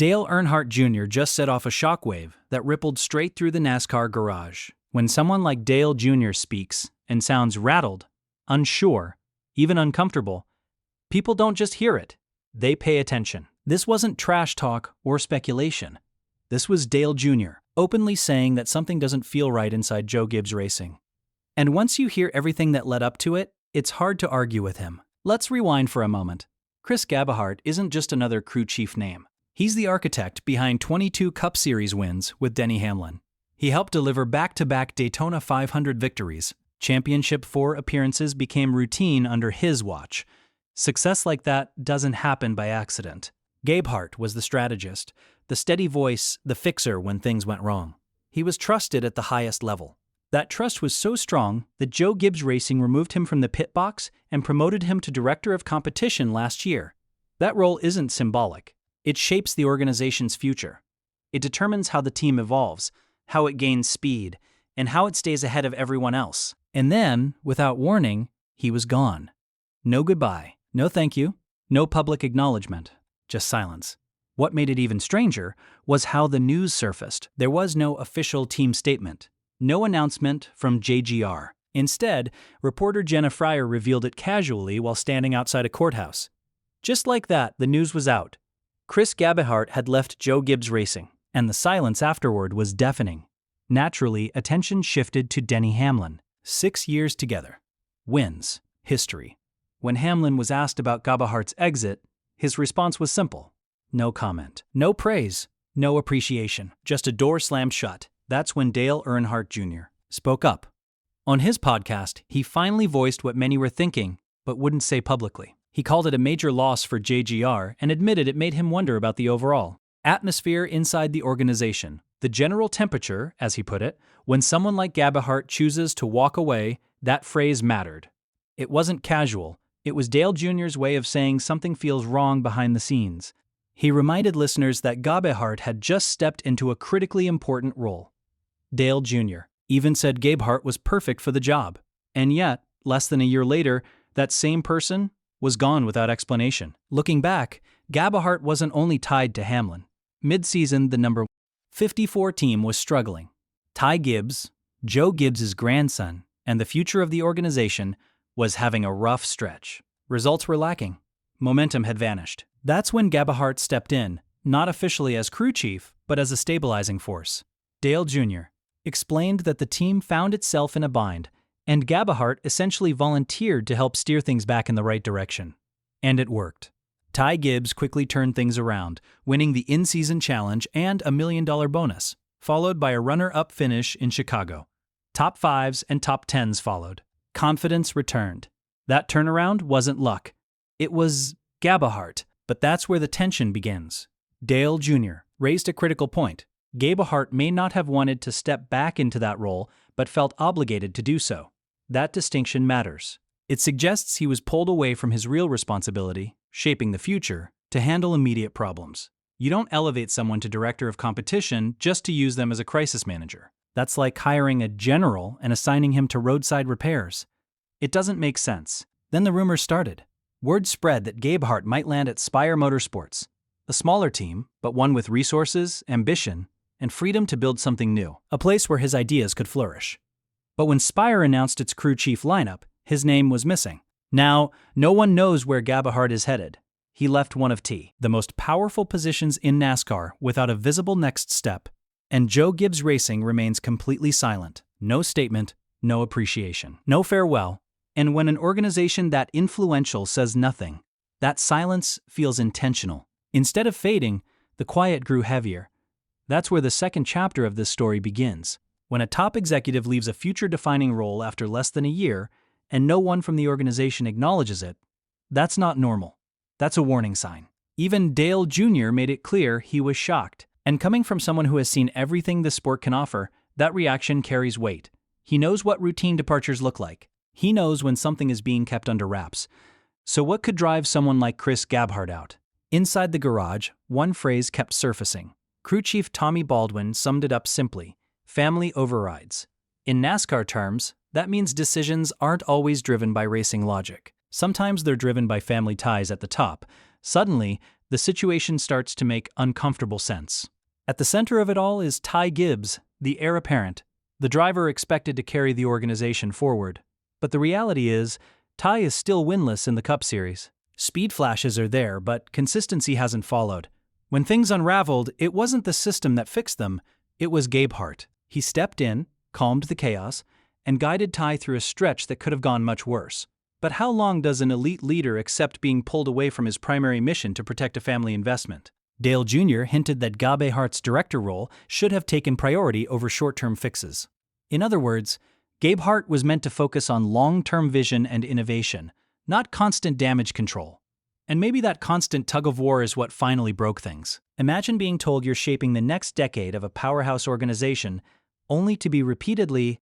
Dale Earnhardt Jr. just set off a shockwave that rippled straight through the NASCAR garage. When someone like Dale Jr. speaks and sounds rattled, unsure, even uncomfortable, people don't just hear it, they pay attention. This wasn't trash talk or speculation. This was Dale Jr. openly saying that something doesn't feel right inside Joe Gibbs Racing. And once you hear everything that led up to it, it's hard to argue with him. Let's rewind for a moment. Chris Gabehart isn't just another crew chief name. He's the architect behind 22 Cup Series wins with Denny Hamlin. He helped deliver back-to-back Daytona 500 victories. Championship 4 appearances became routine under his watch. Success like that doesn't happen by accident. Gabehart was the strategist, the steady voice, the fixer when things went wrong. He was trusted at the highest level. That trust was so strong that Joe Gibbs Racing removed him from the pit box and promoted him to director of competition last year. That role isn't symbolic. It shapes the organization's future. It determines how the team evolves, how it gains speed, and how it stays ahead of everyone else. And then, without warning, he was gone. No goodbye, no thank you, no public acknowledgement, just silence. What made it even stranger was how the news surfaced. There was no official team statement, no announcement from JGR. Instead, reporter Jenna Fryer revealed it casually while standing outside a courthouse. Just like that, the news was out. Chris Gabehart had left Joe Gibbs Racing, and the silence afterward was deafening. Naturally, attention shifted to Denny Hamlin. 6 years together. Wins. History. When Hamlin was asked about Gabehart's exit, his response was simple. No comment. No praise. No appreciation. Just a door slammed shut. That's when Dale Earnhardt Jr. spoke up. On his podcast, he finally voiced what many were thinking, but wouldn't say publicly. He called it a major loss for JGR and admitted it made him wonder about the overall atmosphere inside the organization. The general temperature, as he put it, when someone like Gabehart chooses to walk away, that phrase mattered. It wasn't casual. It was Dale Jr.'s way of saying something feels wrong behind the scenes. He reminded listeners that Gabehart had just stepped into a critically important role. Dale Jr. even said Gabehart was perfect for the job. And yet, less than a year later, that same person was gone without explanation. Looking back, Gabehart wasn't only tied to Hamlin. Mid-season, the number 54 team was struggling. Ty Gibbs, Joe Gibbs' grandson, and the future of the organization was having a rough stretch. Results were lacking. Momentum had vanished. That's when Gabehart stepped in, not officially as crew chief, but as a stabilizing force. Dale Jr. explained that the team found itself in a bind, and Gabehart essentially volunteered to help steer things back in the right direction. And it worked. Ty Gibbs quickly turned things around, winning the in-season challenge and $1 million bonus, followed by a runner-up finish in Chicago. Top 5s and top 10s followed. Confidence returned. That turnaround wasn't luck. It was Gabehart. But that's where the tension begins. Dale Jr. raised a critical point. Gabehart may not have wanted to step back into that role, but felt obligated to do so. That distinction matters. It suggests he was pulled away from his real responsibility, shaping the future, to handle immediate problems. You don't elevate someone to director of competition just to use them as a crisis manager. That's like hiring a general and assigning him to roadside repairs. It doesn't make sense. Then the rumors started. Word spread that Gabehart might land at Spire Motorsports, a smaller team, but one with resources, ambition, and freedom to build something new, a place where his ideas could flourish. But when Spire announced its crew chief lineup, his name was missing. Now, no one knows where Gabehart is headed. He left one of the most powerful positions in NASCAR without a visible next step, and Joe Gibbs Racing remains completely silent. No statement, no appreciation, no farewell. And when an organization that influential says nothing, that silence feels intentional. Instead of fading, the quiet grew heavier. That's where the second chapter of this story begins. When a top executive leaves a future-defining role after less than a year, and no one from the organization acknowledges it, that's not normal. That's a warning sign. Even Dale Jr. made it clear he was shocked. And coming from someone who has seen everything the sport can offer, that reaction carries weight. He knows what routine departures look like. He knows when something is being kept under wraps. So what could drive someone like Chris Gabehart out? Inside the garage, one phrase kept surfacing. Crew chief Tommy Baldwin summed it up simply: family overrides. In NASCAR terms, that means decisions aren't always driven by racing logic. Sometimes they're driven by family ties at the top. Suddenly, the situation starts to make uncomfortable sense. At the center of it all is Ty Gibbs, the heir apparent, the driver expected to carry the organization forward. But the reality is, Ty is still winless in the Cup Series. Speed flashes are there, but consistency hasn't followed. When things unraveled, it wasn't the system that fixed them, it was Gabehart. He stepped in, calmed the chaos, and guided Ty through a stretch that could have gone much worse. But how long does an elite leader accept being pulled away from his primary mission to protect a family investment? Dale Jr. hinted that Gabehart's director role should have taken priority over short-term fixes. In other words, Gabehart was meant to focus on long-term vision and innovation, not constant damage control. And maybe that constant tug-of-war is what finally broke things. Imagine being told you're shaping the next decade of a powerhouse organization, only to be repeatedly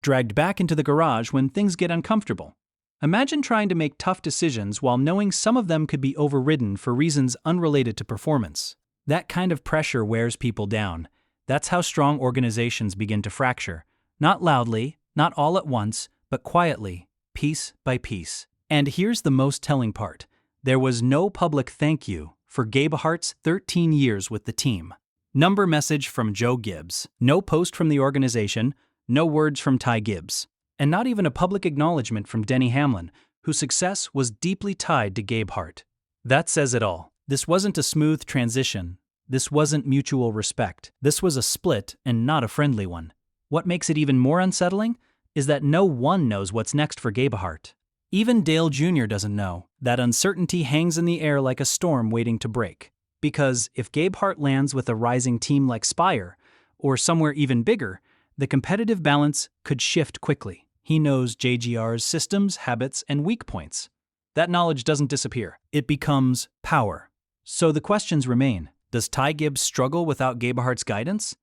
dragged back into the garage when things get uncomfortable. Imagine trying to make tough decisions while knowing some of them could be overridden for reasons unrelated to performance. That kind of pressure wears people down. That's how strong organizations begin to fracture. Not loudly, not all at once, but quietly, piece by piece. And here's the most telling part. There was no public thank you for Gabehart's 13 years with the team. Number message from Joe Gibbs. No post from the organization, no words from Ty Gibbs. And not even a public acknowledgement from Denny Hamlin, whose success was deeply tied to Gabehart. That says it all. This wasn't a smooth transition. This wasn't mutual respect. This was a split and not a friendly one. What makes it even more unsettling is that no one knows what's next for Gabehart. Even Dale Jr. doesn't know. That uncertainty hangs in the air like a storm waiting to break. Because if Gabehart lands with a rising team like Spire, or somewhere even bigger, the competitive balance could shift quickly. He knows JGR's systems, habits, and weak points. That knowledge doesn't disappear. It becomes power. So the questions remain. Does Ty Gibbs struggle without Gabehart's guidance?